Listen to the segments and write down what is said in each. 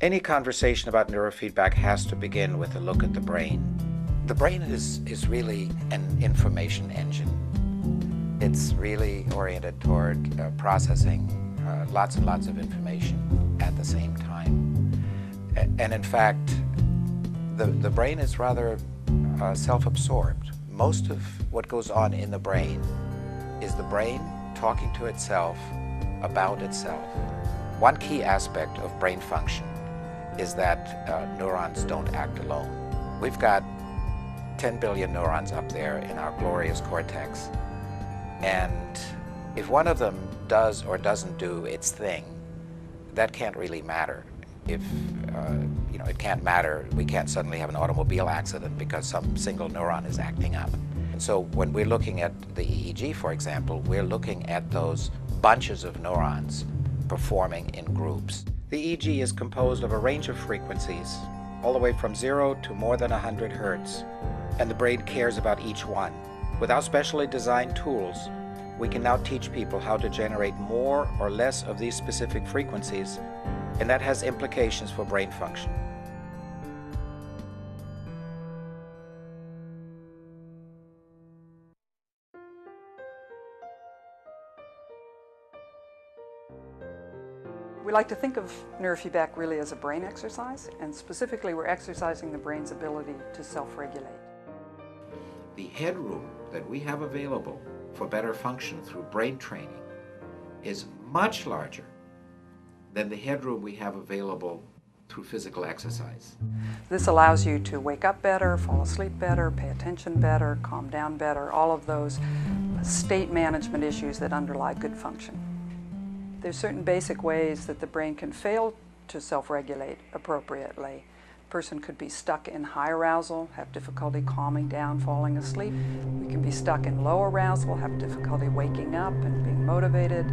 Any conversation about neurofeedback has to begin with a look at the brain. The brain is really an information engine. It's really oriented toward processing lots and lots of information at the same time. And in fact, the brain is rather self-absorbed. Most of what goes on in the brain is the brain talking to itself about itself. One key aspect of brain function is that neurons don't act alone. We've got 10 billion neurons up there in our glorious cortex. And if one of them does or doesn't do its thing, that can't really matter. If it can't matter, we can't suddenly have an automobile accident because some single neuron is acting up. And so when we're looking at the EEG, for example, we're looking at those bunches of neurons performing in groups. The EEG is composed of a range of frequencies, all the way from 0 to more than 100 hertz, and the brain cares about each one. Without specially designed tools, we can now teach people how to generate more or less of these specific frequencies, and that has implications for brain function. We like to think of neurofeedback really as a brain exercise, and specifically we're exercising the brain's ability to self-regulate. The headroom that we have available for better function through brain training is much larger than the headroom we have available through physical exercise. This allows you to wake up better, fall asleep better, pay attention better, calm down better, all of those state management issues that underlie good function. There's certain basic ways that the brain can fail to self-regulate appropriately. A person could be stuck in high arousal, have difficulty calming down, falling asleep. We can be stuck in low arousal, have difficulty waking up and being motivated.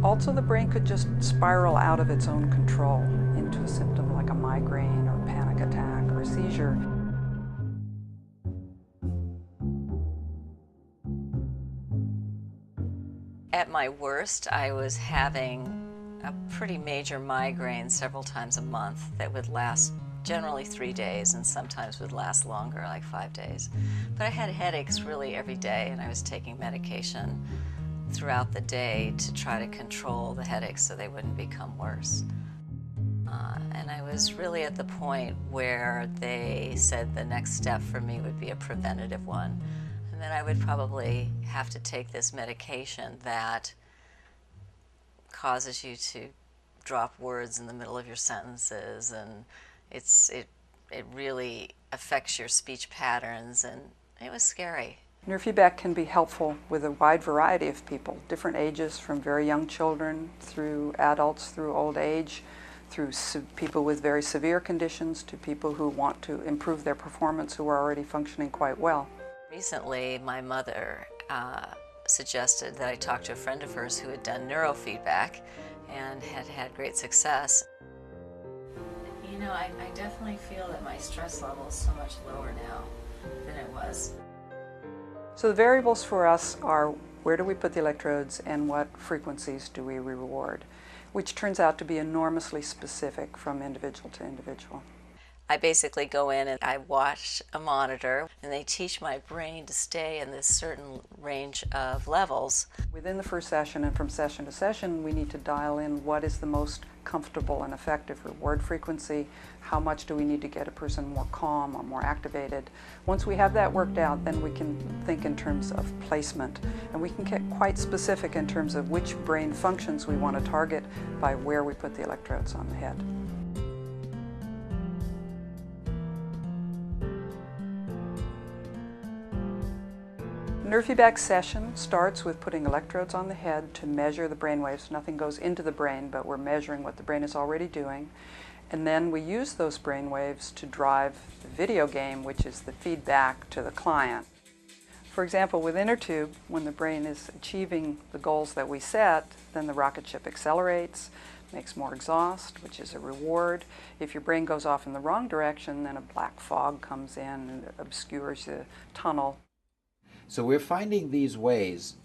Also, the brain could just spiral out of its own control into a symptom like a migraine or a panic attack or a seizure. At my worst, I was having a pretty major migraine several times a month that would last generally 3 days and sometimes would last longer, like 5 days. But I had headaches really every day, and I was taking medication throughout the day to try to control the headaches so they wouldn't become worse. And I was really at the point where they said the next step for me would be a preventative one. And then I would probably have to take this medication that causes you to drop words in the middle of your sentences, and it really affects your speech patterns, and it was scary. Neurofeedback can be helpful with a wide variety of people, different ages, from very young children through adults, through old age, through people with very severe conditions, to people who want to improve their performance who are already functioning quite well. Recently, my mother suggested that I talk to a friend of hers who had done neurofeedback and had had great success. You know, I definitely feel that my stress level is so much lower now than it was. So the variables for us are where do we put the electrodes and what frequencies do we reward, which turns out to be enormously specific from individual to individual. I basically go in and I watch a monitor, and they teach my brain to stay in this certain range of levels. Within the first session and from session to session, we need to dial in what is the most comfortable and effective reward frequency, how much do we need to get a person more calm or more activated. Once we have that worked out, then we can think in terms of placement, and we can get quite specific in terms of which brain functions we want to target by where we put the electrodes on the head. Neurofeedback session starts with putting electrodes on the head to measure the brain waves. Nothing goes into the brain, but we're measuring what the brain is already doing. And then we use those brain waves to drive the video game, which is the feedback to the client. For example, with InnerTube, when the brain is achieving the goals that we set, then the rocket ship accelerates, makes more exhaust, which is a reward. If your brain goes off in the wrong direction, then a black fog comes in and obscures the tunnel. So we're finding these ways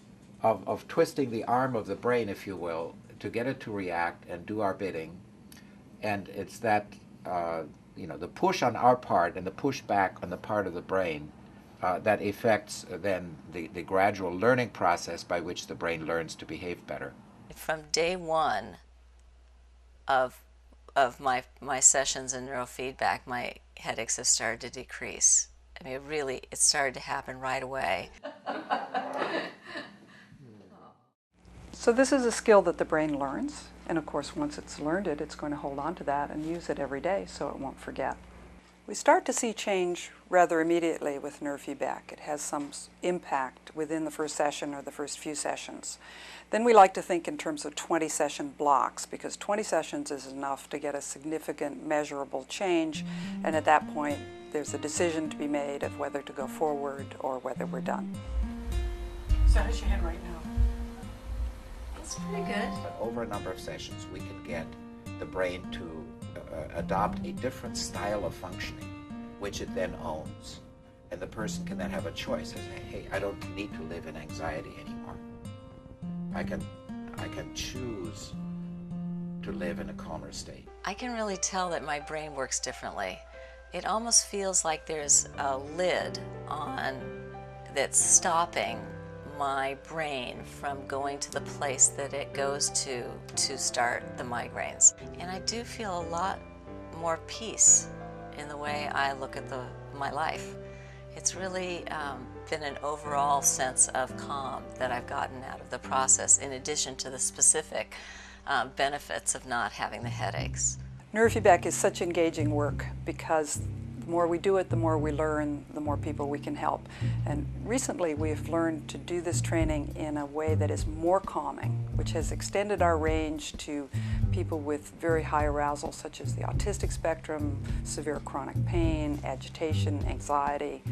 of twisting the arm of the brain, if you will, to get it to react and do our bidding And it's that, the push on our part and the push back on the part of the brain that affects then the gradual learning process by which the brain learns to behave better. From day one of my sessions in neurofeedback, my headaches have started to decrease. I mean, it started to happen right away. So this is a skill that the brain learns, and of course once it's learned it, it's going to hold on to that and use it every day so it won't forget. We start to see change rather immediately with neurofeedback. It has some impact within the first session or the first few sessions. Then we like to think in terms of 20-session blocks, because 20 sessions is enough to get a significant measurable change, and at that point there's a decision to be made of whether to go forward or whether we're done. So how's your head right now? It's pretty good. But over a number of sessions, we can get the brain to adopt a different style of functioning, which it then owns. And the person can then have a choice and say, hey, I don't need to live in anxiety anymore. I can choose to live in a calmer state. I can really tell that my brain works differently. It almost feels like there's a lid on that's stopping my brain from going to the place that it goes to start the migraines. And I do feel a lot more peace in the way I look at my life. It's really been an overall sense of calm that I've gotten out of the process, in addition to the specific benefits of not having the headaches. Neurofeedback is such engaging work because the more we do it, the more we learn, the more people we can help. And recently we've learned to do this training in a way that is more calming, which has extended our range to people with very high arousal, such as the autistic spectrum, severe chronic pain, agitation, anxiety.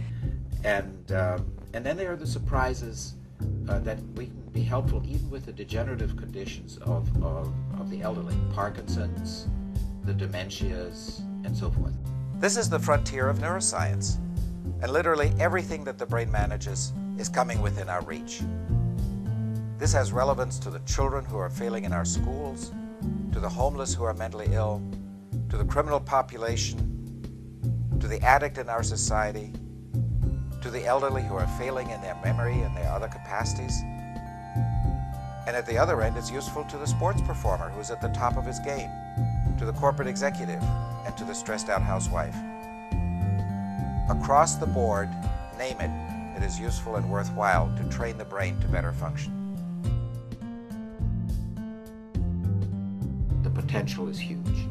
And then there are the surprises that we can be helpful even with the degenerative conditions of the elderly, Parkinson's, the dementias, and so forth. This is the frontier of neuroscience, and literally everything that the brain manages is coming within our reach. This has relevance to the children who are failing in our schools, to the homeless who are mentally ill, to the criminal population, to the addict in our society, to the elderly who are failing in their memory and their other capacities. And at the other end, it's useful to the sports performer who's at the top of his game, to the corporate executive, and to the stressed out housewife. Across the board, name it, it is useful and worthwhile to train the brain to better function. The potential is huge.